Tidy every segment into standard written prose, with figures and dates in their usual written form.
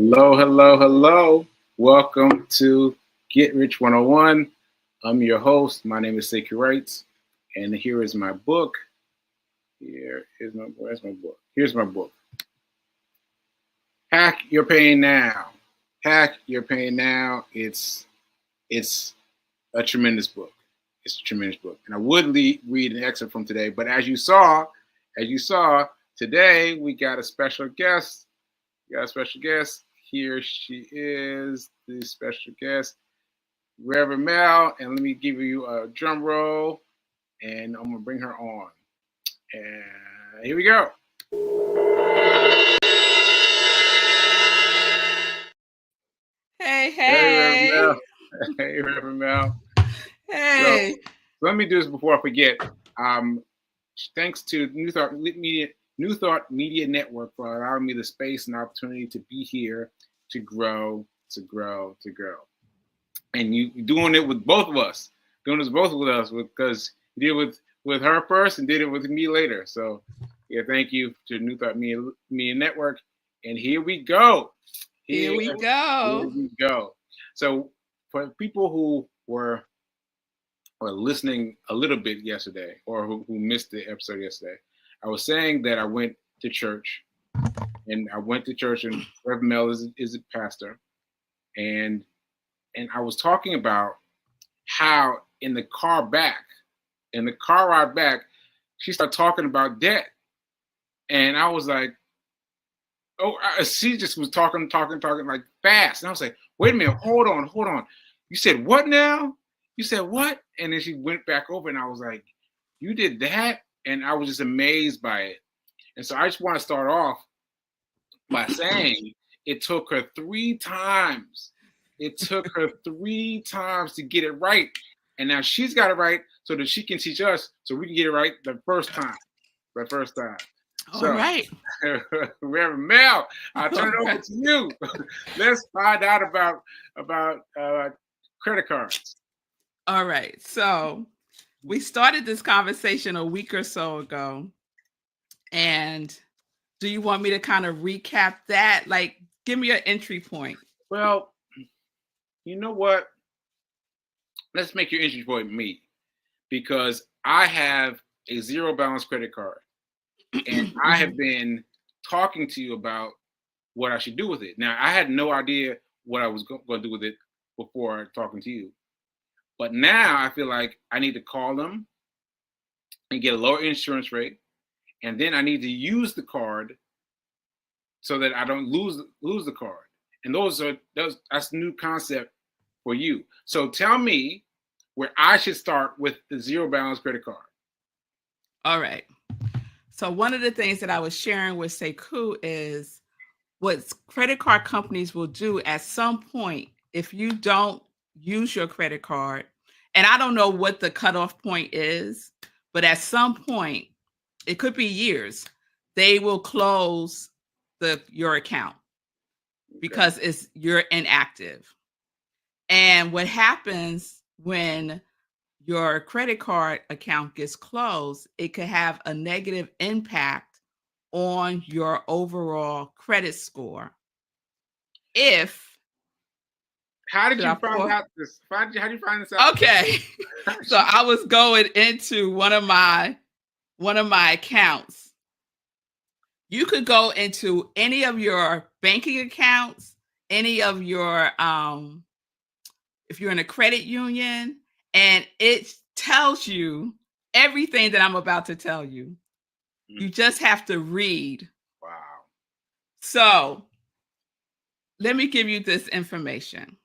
Hello, hello, hello. Welcome to Get Rich 101. I'm your host. My name is Sekou Writes, and here is my book. Where's my book? Here's my book. Hack Your Pain Now. Hack Your Pain Now. It's a tremendous book. It's a tremendous book. And I would read an excerpt from today, but as you saw, today we got a special guest. Here she is, the special guest, Reverend Mel. And let me give you a drum roll, and I'm gonna bring her on. And here we go. Hey. Hey, Reverend Mel. Hey, Reverend Mel. Hey. So let me do this before I forget. Thanks to New Thought Media Network for allowing me the space and opportunity to be here, to grow. And you doing it with both of us. Doing this both with us because you did it with her first and did it with me later. So yeah, thank you to New Thought Media Network. And here we go. Here we go. So for people who were listening a little bit yesterday, or who missed the episode yesterday, I was saying that I went to church, and Reverend Mel is a pastor, and I was talking about how in the car ride back, she started talking about debt, and I was like, she just was talking like fast, and I was like, wait a minute, hold on, you said what now? You said what? And then she went back over, and I was like, you did that? And I was just amazed by it. And so I just want to start off by saying it took her 3 times. It took her 3 times to get it right. And now she's got it right so that she can teach us so we can get it right the first time. All right. Reverend Mel, I'll turn it over to you. Let's find out about credit cards. All right. So we started this conversation a week or so ago. And do you want me to kind of recap that? Like, give me an entry point. Well, you know what? Let's make your entry point me, because I have a zero balance credit card, and I have been talking to you about what I should do with it. Now, I had no idea what I was going to do with it before talking to you. But now I feel like I need to call them and get a lower insurance rate. And then I need to use the card so that I don't lose the card. And that's a new concept for you. So tell me where I should start with the zero balance credit card. All right. So one of the things that I was sharing with Sekou is what credit card companies will do at some point if you don't use your credit card. And I don't know what the cutoff point is, but at some point, it could be years, they will close your account because you're inactive. And what happens when your credit card account gets closed, it could have a negative impact on your overall credit score. How did you find out this? How did you find this out? Okay. So I was going into one of my accounts. You could go into any of your banking accounts, any of your if you're in a credit union, and it tells you everything that I'm about to tell you. You just have to read. Wow. So let me give you this information.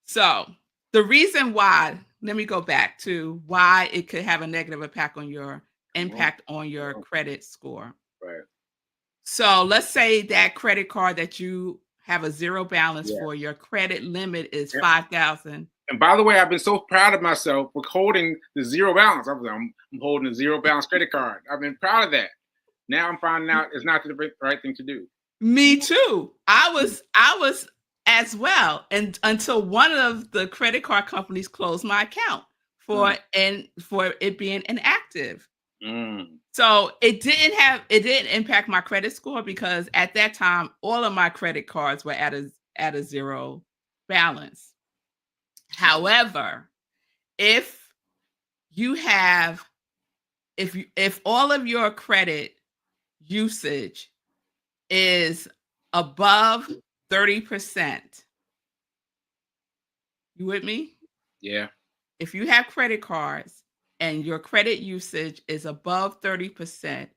So the reason why, let me go back to why it could have a negative impact on your credit score. Right. So let's say that credit card that you have a zero balance for, your credit limit is $5,000. And by the way, I've been so proud of myself for holding the zero balance. I'm holding a zero balance credit card. I've been proud of that. Now I'm finding out it's not the right thing to do. Me too. I was as well, and until one of the credit card companies closed my account for it being inactive. Mm. So it didn't impact my credit score because at that time all of my credit cards were at a zero balance. However, if you have if all of your credit usage is above 30%, you with me? Yeah. If you have credit cards and your credit usage is above 30%,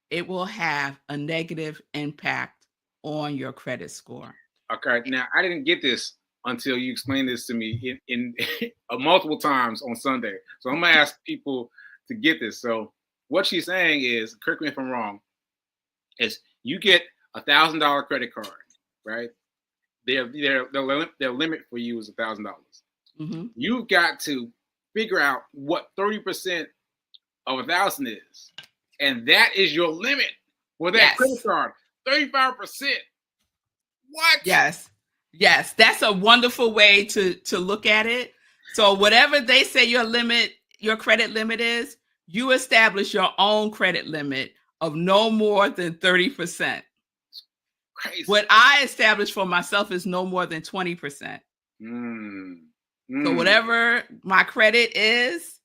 it will have a negative impact on your credit score. Okay. Now I didn't get this until you explained this to me in multiple times on Sunday. So I'm gonna ask people to get this. So what she's saying is, correct me if I'm wrong, is you get $1,000 credit card, right? Their limit for you is $1,000. Mm-hmm. You've got to figure out what 30% of 1,000 is, and that is your limit for that credit Yes. card. 35%. What? Yes. Yes. That's a wonderful way to look at it. So whatever they say your credit limit is, you establish your own credit limit of no more than 30%. Crazy. What I established for myself is no more than 20%. So whatever my credit is,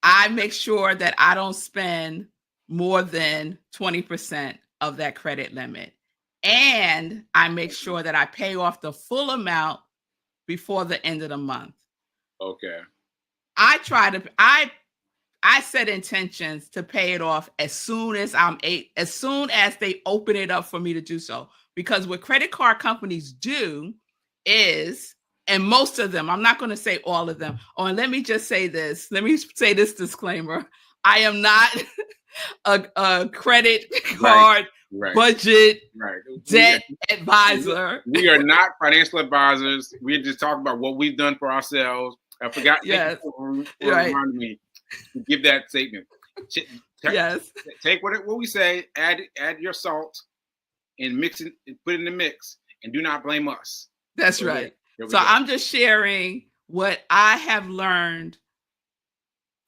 I make sure that I don't spend more than 20% of that credit limit. And I make sure that I pay off the full amount before the end of the month. Okay. I set intentions to pay it off as soon as they open it up for me to do so. Because what credit card companies do is, and most of them, I'm not going to say all of them. Oh, and let me just say this. Let me say this disclaimer. I am not a credit card budget debt advisor. We are not financial advisors. We're just talking about what we've done for ourselves. I forgot. Yes. Remind me to give that statement. Yes. Take what we say, add your salt, and mix it, and put it in the mix, and do not blame us. That's right. So I'm just sharing what I have learned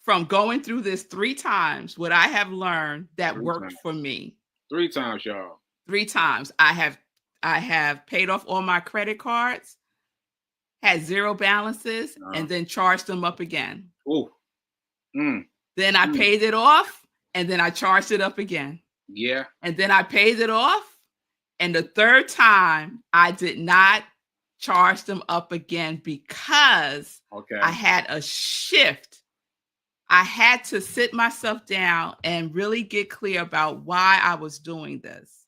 from going through this 3 times, what I have learned that worked for me. 3 times, y'all. 3 times. I have paid off all my credit cards, had zero balances, and then charged them up again. Oh. Then I paid it off, and then I charged it up again. Yeah. And then I paid it off, and the 3rd time I did not charge them up again because I had a shift. I had to sit myself down and really get clear about why I was doing this.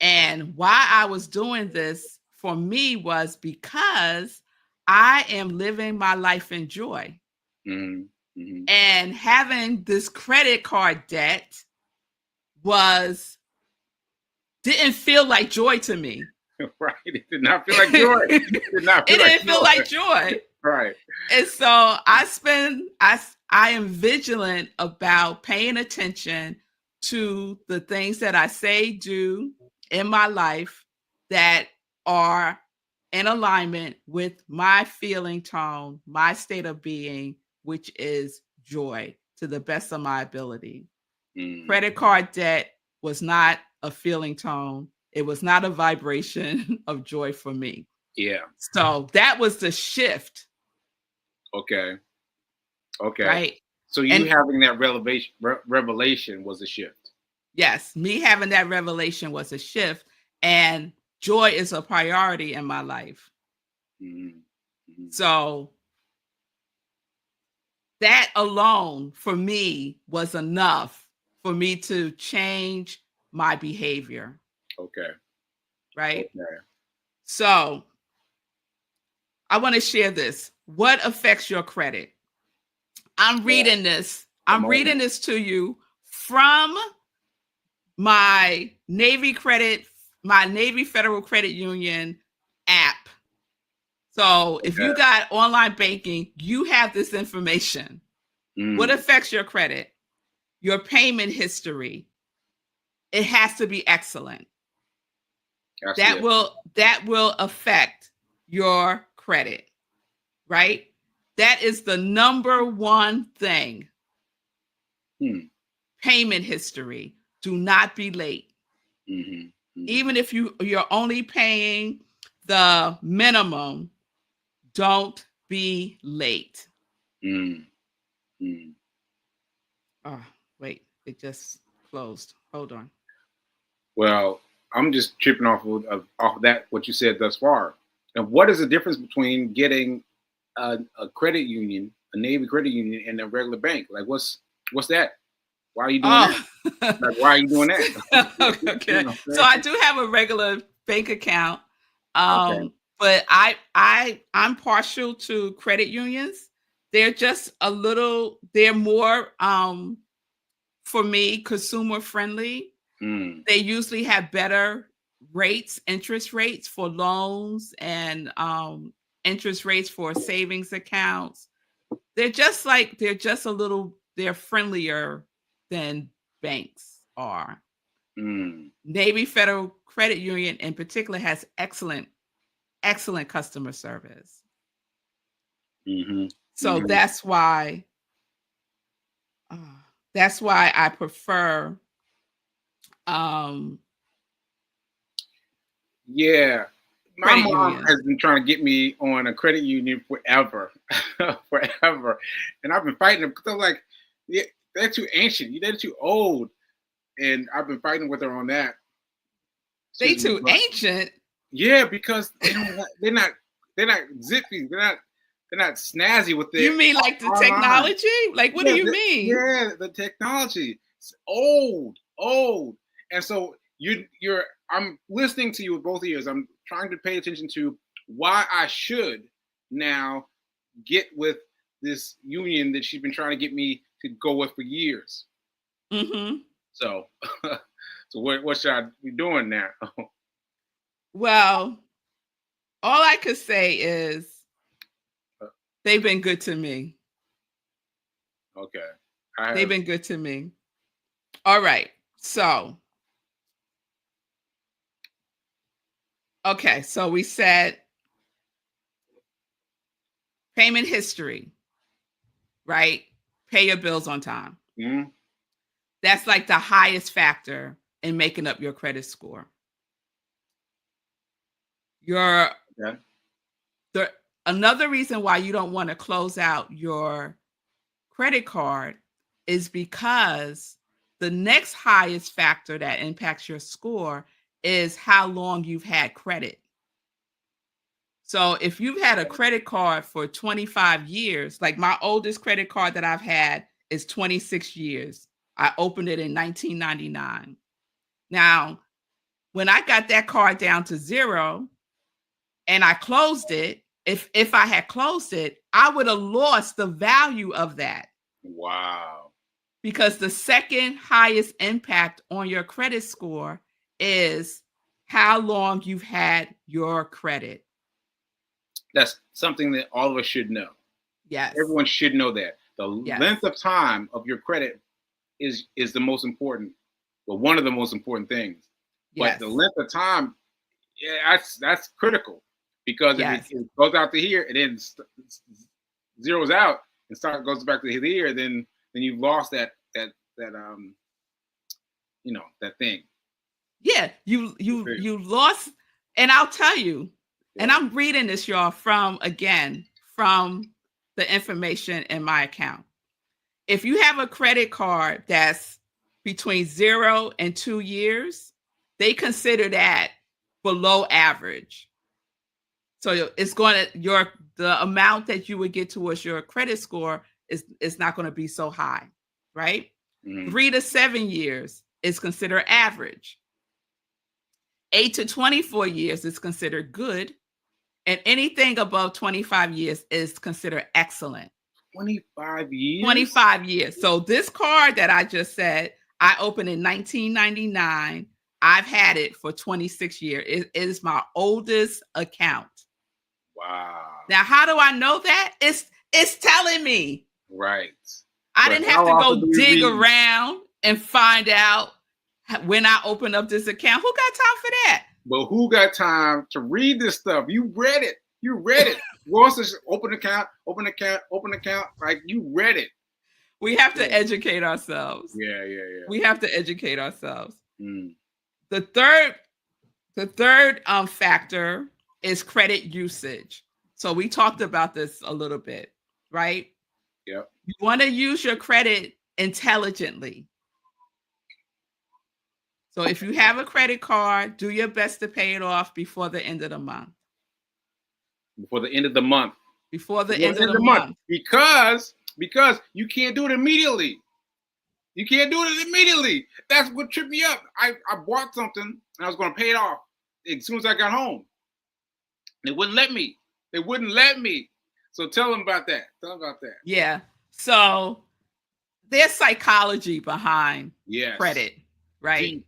And why I was doing this for me was because I am living my life in joy. And having this credit card debt didn't feel like joy to me. Right. It did not feel like joy. It didn't feel like joy. Right. And so I am vigilant about paying attention to the things that I say, do in my life that are in alignment with my feeling tone, my state of being, which is joy to the best of my ability. Credit card debt was not a feeling tone. It was not a vibration of joy for me. Yeah. So that was the shift. Okay. Right. So having that revelation was a shift. Yes. Me having that revelation was a shift. And joy is a priority in my life. So that alone for me was enough for me to change my behavior. Okay. Right. Okay. So I want to share this. What affects your credit? I'm reading this. I'm reading this to you from my Navy Federal Credit Union app. So if you got online banking, you have this information. What affects your credit? Your payment history. It has to be excellent. That will affect your credit, right? That is the number one thing. Payment history. Do not be late. Even if you're only paying the minimum, don't be late. Oh, wait, it just closed. Hold on. Well, I'm just tripping off that what you said thus far. And what is the difference between getting a credit union, a Navy credit union, and a regular bank? Like, what's that? Why are you doing that? Like, why are you doing that? Okay. So I do have a regular bank account, Okay. but I'm partial to credit unions. They're just a little. They're more for me consumer friendly. They usually have better rates, interest rates for loans, and interest rates for savings accounts. They're just they're friendlier than banks are. Navy Federal Credit Union in particular has excellent customer service. So that's why I prefer yeah. My credit mom unions. has been trying to get me on a credit union forever, forever, and I've been fighting them because I'm like, yeah, they're too ancient, they're too old, and I've been fighting with her on that. They too ancient. Yeah, because they're not zippy, they're not snazzy with it. You mean like the technology? Like, what do you mean? Yeah, the technology. It's old, and so I'm listening to you with both ears. I'm trying to pay attention to why I should now get with this union that she's been trying to get me to go with for years. So, so what should I be doing now? Well, all I could say is they've been good to me. Okay. They've been good to me. All right. So, okay. So we said payment history, right? Pay your bills on time. That's like the highest factor in making up your credit score. Another reason why you don't want to close out your credit card is because the next highest factor that impacts your score is how long you've had credit. So if you've had a credit card for 25 years, like my oldest credit card that I've had is 26 years. I opened it in 1999. Now, when I got that card down to 0 and I closed it, if I had closed it, I would have lost the value of that. Wow. Because the second highest impact on your credit score is how long you've had your credit. That's something that all of us should know. Yes. Everyone should know that. The length of time of your credit is the most important, well, one of the most important things. But the length of time, yeah, that's critical, because if it goes out to here and then zeroes out and goes back to here, then you've lost that that thing. Yeah, you lost, and I'll tell you, and I'm reading this, y'all, from the information in my account. If you have a credit card that's between 0 and 2 years, they consider that below average. So it's the amount that you would get towards your credit score is not going to be so high, right? 3 to 7 years is considered average. 8 to 24 years is considered good. And anything above 25 years is considered excellent. 25 years? 25 years. So this card that I just said, I opened in 1999. I've had it for 26 years. It is my oldest account. Wow. Now, how do I know that? It's telling me. Right. I didn't have to go dig around and find out when I opened up this account. Who got time for that? But who got time to read this stuff? You read it. You wants to open account. Like, you read it. We have to educate ourselves. Yeah. We have to educate ourselves. Mm. The third factor is credit usage. So we talked about this a little bit, right? Yep. You want to use your credit intelligently. So if you have a credit card, do your best to pay it off before the end of the month. Before the end of the month. Before the end of the month. Because you can't do it immediately. You can't do it immediately. That's what tripped me up. I bought something and I was going to pay it off as soon as I got home. They wouldn't let me. They wouldn't let me. So tell them about that. Tell them about that. Yeah. So there's psychology behind credit, right?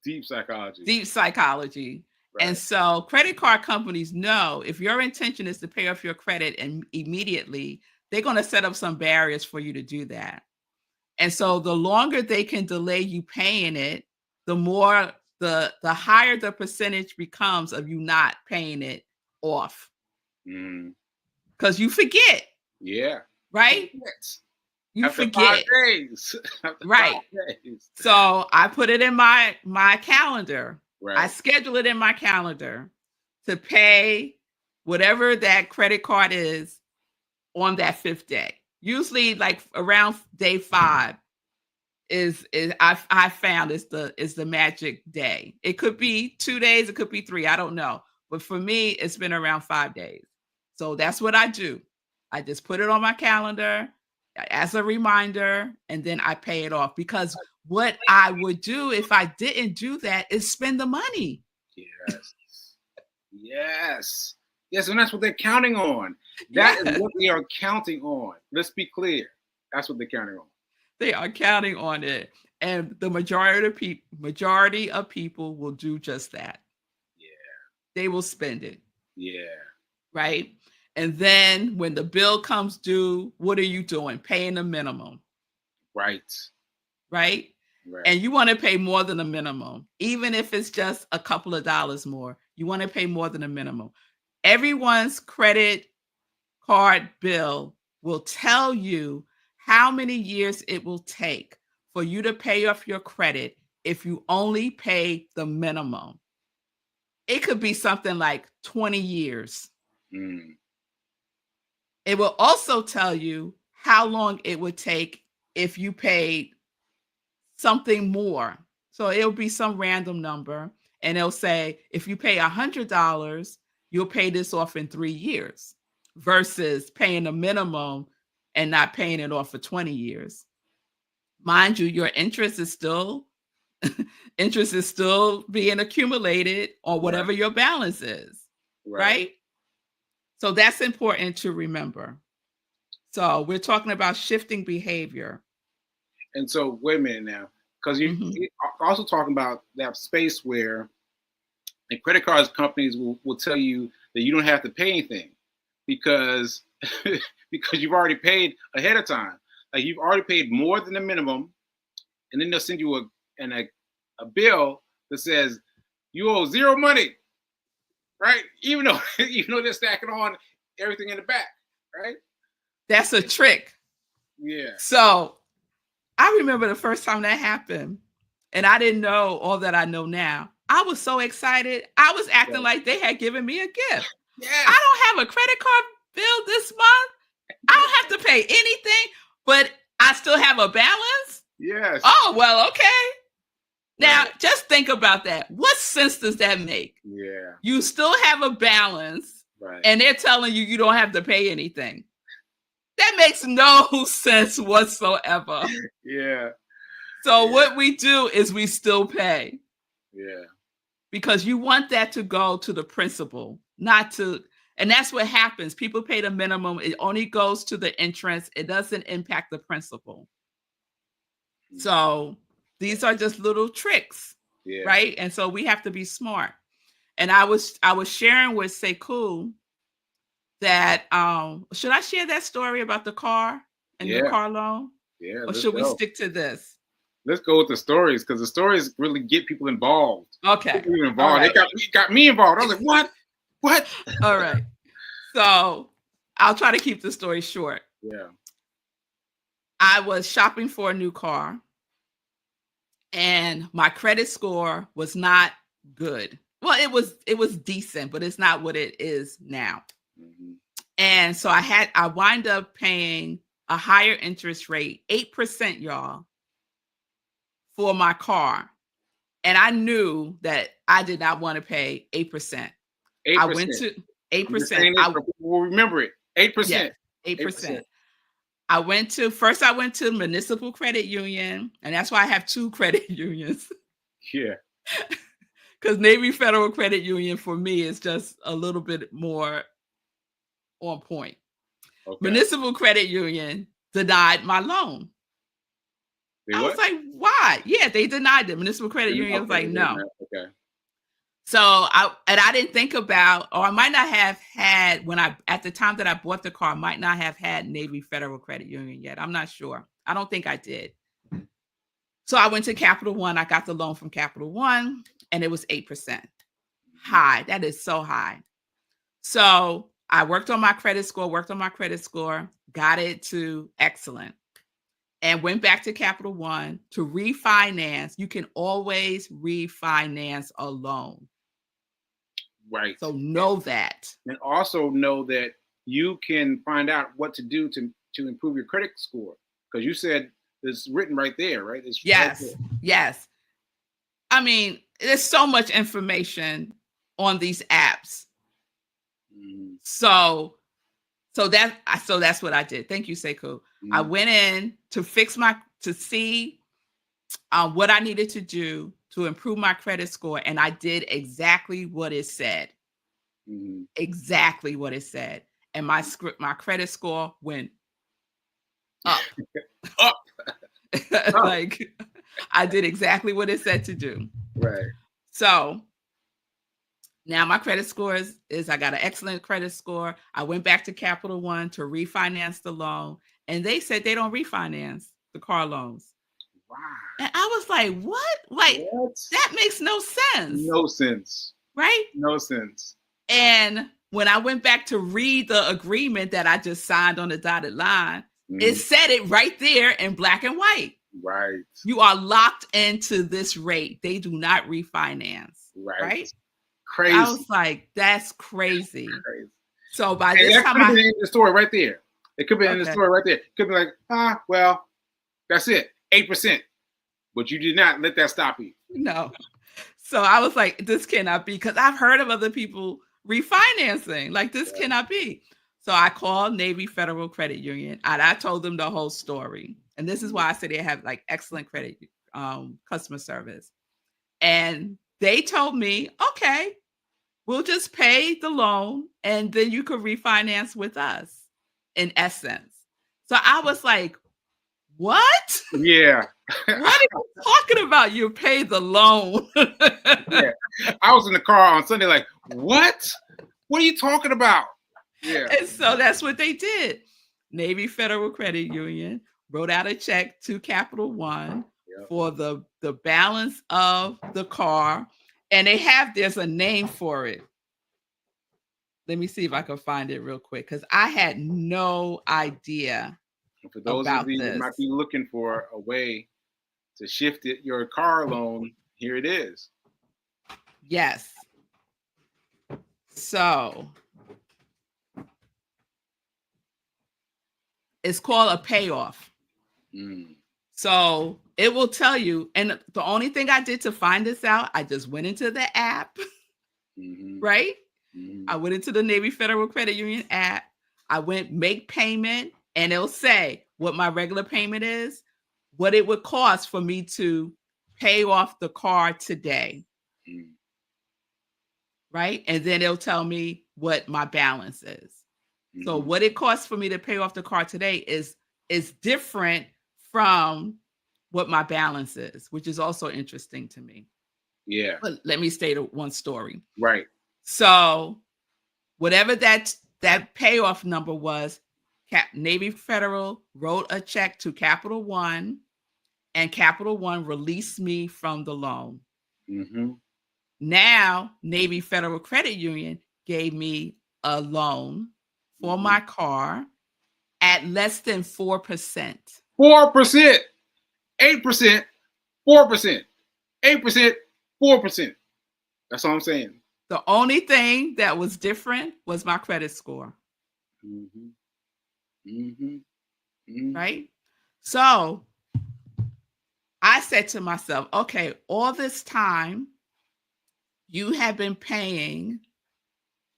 Deep psychology. Deep psychology. Right. And so credit card companies know if your intention is to pay off your credit and immediately, they're going to set up some barriers for you to do that. And so the longer they can delay you paying it, the more the higher the percentage becomes of you not paying it off. Because you forget. Yeah. Right? You After forget. 5 days. Right. 5 days. So I put it in my calendar. Right. I schedule it in my calendar to pay whatever that credit card is on that 5th day. Usually like around day 5 is I found is the magic day. It could be 2 days, it could be 3, I don't know. But for me, it's been around 5 days. So that's what I do. I just put it on my calendar as a reminder, and then I pay it off. Because what I would do if I didn't do that is spend the money. Yes. And that's what they're counting on. That is what they are counting on. Let's be clear. That's what they're counting on. They are counting on it. And the majority of people will do just that. Yeah. They will spend it. Yeah. Right? And then when the bill comes due, what are you doing? Paying the minimum. Right. And you want to pay more than a minimum. Even if it's just a couple of dollars more, you want to pay more than a minimum. Everyone's credit card bill will tell you how many years it will take for you to pay off your credit if you only pay the minimum. It could be something like 20 years. It will also tell you how long it would take if you paid something more. So it'll be some random number, and it'll say, if you pay $100, you'll pay this off in 3 years versus paying a minimum and not paying it off for 20 years. Mind you, your interest is still being accumulated on whatever your balance is, right? So that's important to remember. So we're talking about shifting behavior. And so wait a minute now, because you're also talking about that space where the credit cards companies will tell you that you don't have to pay anything because you've already paid ahead of time. Like you've already paid more than the minimum, and then they'll send you a bill that says you owe zero money, right? Even though they're stacking on everything in the back, right? That's a trick. Yeah. So I remember the first time that happened, and I didn't know all that I know now. I was so excited. I was acting like they had given me a gift. Yes. I don't have a credit card bill this month. I don't have to pay anything, but I still have a balance. Yes. Oh, well, okay. Now, just think about that. What sense does that make? Yeah. You still have a balance, and they're telling you don't have to pay anything. That makes no sense whatsoever. Yeah. So what we do is we still pay. Yeah. Because you want that to go to the principal, not to, and that's what happens. People pay the minimum. It only goes to the interest. It doesn't impact the principal. So these are just little tricks, right? And so we have to be smart. And I was sharing with Sekou that should I share that story about the car and the car loan? Yeah. Or should we stick to this? Let's go with the stories because the stories really get people involved. Okay. People involved. Right. They got me involved. I was like, what? All right. So I'll try to keep the story short. Yeah. I was shopping for a new car, and my credit score was not good. Well, it was decent, but it's not what it is now. Mhm. And so I wind up paying a higher interest rate, 8%, y'all, for my car. And I knew that I did not want to pay 8%. I went 8%. to I'm just 8%. saying it so people will remember it. 8%. Yes, 8%. I went to Municipal Credit Union, and that's why I have two credit unions. Yeah. Because Navy Federal Credit Union for me is just a little bit more on point. Okay. Municipal Credit Union denied my loan. I was like, why? Yeah, they denied it. Municipal Credit Union was like, no. Okay. So I didn't think about, or I might not have had at the time that I bought the car, I might not have had Navy Federal Credit Union yet. I'm not sure. I don't think I did. So I went to Capital One. I got the loan from Capital One, and it was 8%. High. That is so high. So I worked on my credit score, got it to excellent, and went back to Capital One to refinance. You can always refinance a loan. Right. So know that. And also know that you can find out what to do to improve your credit score. Because you said it's written right there, right? It's yes. Right there. Yes. I mean, there's so much information on these apps. Mm-hmm. So that's what I did. Thank you, Sekou. Mm-hmm. I went in to see what I needed to do to improve my credit score, and I did exactly what it said. Mm-hmm. Exactly what it said, and my credit score went up. Up. Like I did exactly what it said to do. Right. So now my credit score is I got an excellent credit score. I went back to Capital One to refinance the loan, and they said they don't refinance the car loans. Wow. And I was like, what? Like, what? That makes no sense. No sense. Right? No sense. And when I went back to read the agreement that I just signed on the dotted line, it said it right there in black and white. Right. You are locked into this rate. They do not refinance. Right? Crazy. I was like, that's crazy. So by this time, could have been in the story right there. It could be in the story right there. It could be like, well, that's it, 8%. But you did not let that stop you. No. So I was like, this cannot be, because I've heard of other people refinancing. Like, this cannot be. So I called Navy Federal Credit Union, and I told them the whole story. And this is why I said they have like excellent credit customer service. And they told me, okay, we'll just pay the loan and then you could refinance with us, in essence. So I was like, what? Yeah. What are you talking about? You pay the loan. Yeah. I was in the car on Sunday like, what? What are you talking about? Yeah. And so that's what they did. Navy Federal Credit Union wrote out a check to Capital One for the balance of the car. And there's a name for it. Let me see if I can find it real quick, because I had no idea. For those of you that might be looking for a way to shift your car loan, here it is. Yes. So it's called a payoff. So it will tell you. And the only thing I did to find this out, I just went into the app, right? I went into the Navy Federal Credit Union app. I went make payment, and it'll say what my regular payment is, what it would cost for me to pay off the car today. Right? And then it'll tell me what my balance is. So what it costs for me to pay off the car today is different from what my balance is, which is also interesting to me. Yeah. But let me state one story. Right. So whatever that payoff number was, Navy Federal wrote a check to Capital One, and Capital One released me from the loan. Now, Navy Federal Credit Union gave me a loan for my car at less than 4%. 4%, 8%, 4%, 8%, 4%. That's all I'm saying. The only thing that was different was my credit score. Mm-hmm. Mm-hmm. Mm-hmm. Right? So I said to myself, okay, all this time you have been paying,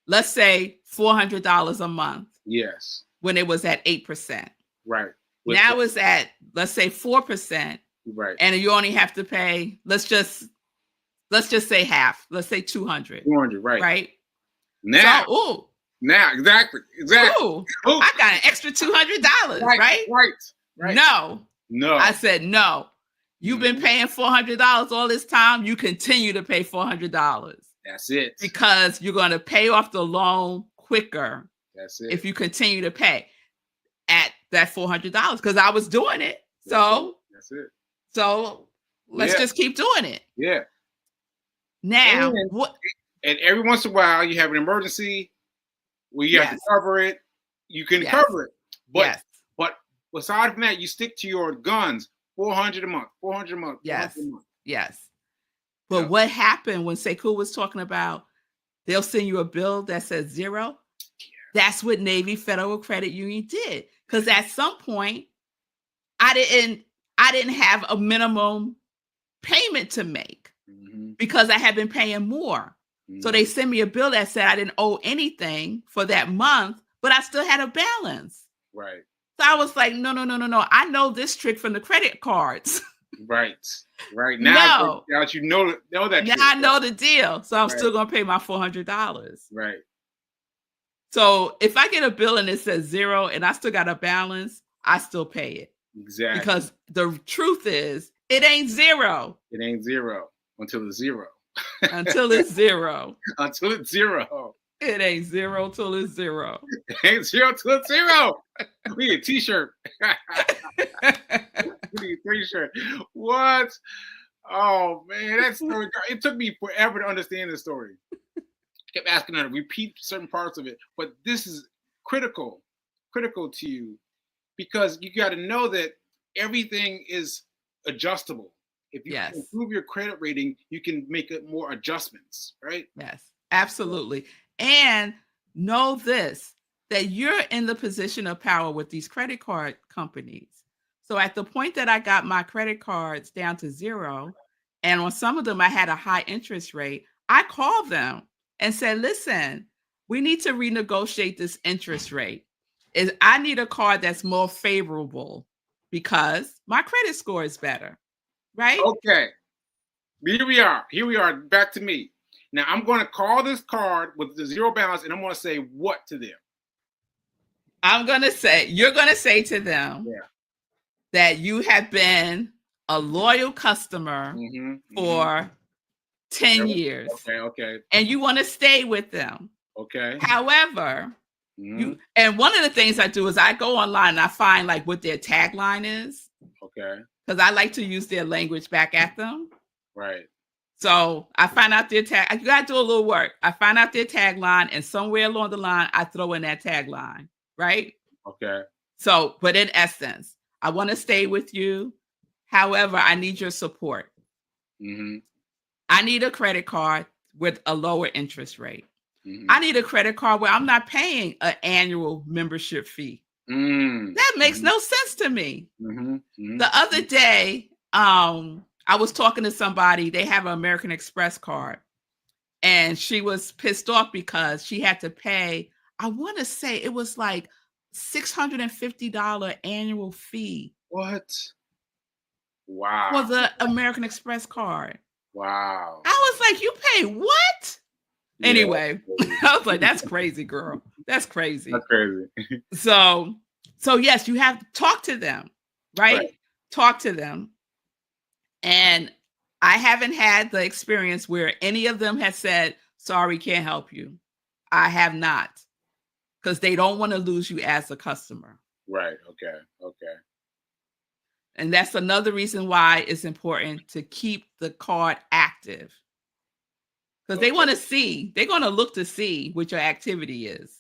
let's say $400 a month. Yes. When it was at 8%. Right. Now it's at, let's say 4%. Right. And you only have to pay, let's just say half. Let's say 200. 200, right. Right? Now. So, now, exactly. Ooh, I got an extra $200, right? Right. No. No. I said, no. You've been paying $400 all this time. You continue to pay $400. That's it. Because you're going to pay off the loan quicker. That's it. If you continue to pay at that $400, because I was doing it. So that's it. So let's just keep doing it. Yeah. Now, and every once in a while, you have an emergency where you have to cover it. You can cover it, but aside from that, you stick to your guns. $400 a month. $400 a month. Yes. $400 a month. Yes. But what happened when Sekou was talking about they'll send you a bill that says 0? That's what Navy Federal Credit Union did. Because at some point, I didn't have a minimum payment to make because I had been paying more. So they sent me a bill that said I didn't owe anything for that month, but I still had a balance. Right. So I was like, no. I know this trick from the credit cards. Right. Now, now you know that. Now trick, I know the deal. So I'm still going to pay my $400. Right. So if I get a bill and it says 0 and I still got a balance, I still pay it. Exactly. Because the truth is, it ain't 0. It ain't 0 until it's 0. Until it's 0. Until it's 0. It ain't 0 till it's 0. It ain't 0 till it's 0. We need a t-shirt. We need a t-shirt. What? Oh man, that story. It took me forever to understand this story. Kept asking her to repeat certain parts of it, but this is critical to you because you got to know that everything is adjustable. If you can improve your credit rating, you can make it more adjustments, right? Yes, absolutely. And know this, that you're in the position of power with these credit card companies. So at the point that I got my credit cards down to 0, and on some of them I had a high interest rate, I called them and said, listen, we need to renegotiate this interest rate. I need a card that's more favorable because my credit score is better, right? Okay. Here we are. Back to me. Now I'm going to call this card with the 0 balance and I'm going to say what to them? You're going to say to them that you have been a loyal customer for 10 years. Okay. And you want to stay with them. Okay. However, and one of the things I do is I go online and I find like what their tagline is. Okay. Because I like to use their language back at them. Right. So I find out their tag. You got to do a little work. I find out their tagline, and somewhere along the line, I throw in that tagline. Right. Okay. So, but in essence, I want to stay with you. However, I need your support. I need a credit card with a lower interest rate. I need a credit card where I'm not paying an annual membership fee. That makes no sense to me. The other day, I was talking to somebody, they have an American Express card, and she was pissed off because she had to pay, I want to say it was like $650 annual fee. What? Wow. For the American Express card. Wow. I was like, you pay what? Yeah. Anyway, I was like, that's crazy, girl. That's crazy. That's crazy. So yes, you have to talk to them, right? Talk to them. And I haven't had the experience where any of them has said, sorry, can't help you. I have not. Because they don't want to lose you as a customer. Right. Okay. And that's another reason why it's important to keep the card active. Because they want to see, they're going to look to see what your activity is.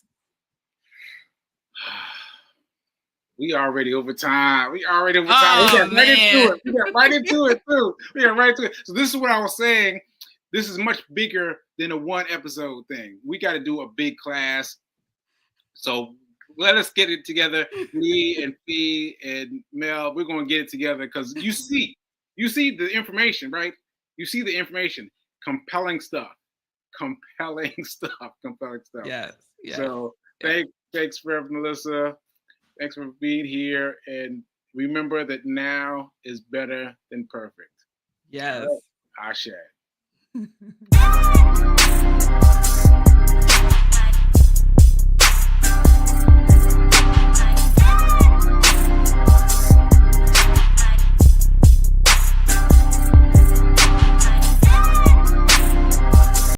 We already over time. We got right Oh, into it. man. We got right into it too. So this is what I was saying. This is much bigger than a one episode thing. We got to do a big class. So let us get it together. Me and Fee and Mel, we're gonna get it together because you see the information, right? You see the information. Compelling stuff. Yes. Yes. So thanks for Melissa. Thanks for being here. And remember that now is better than perfect. Yes. Ashe.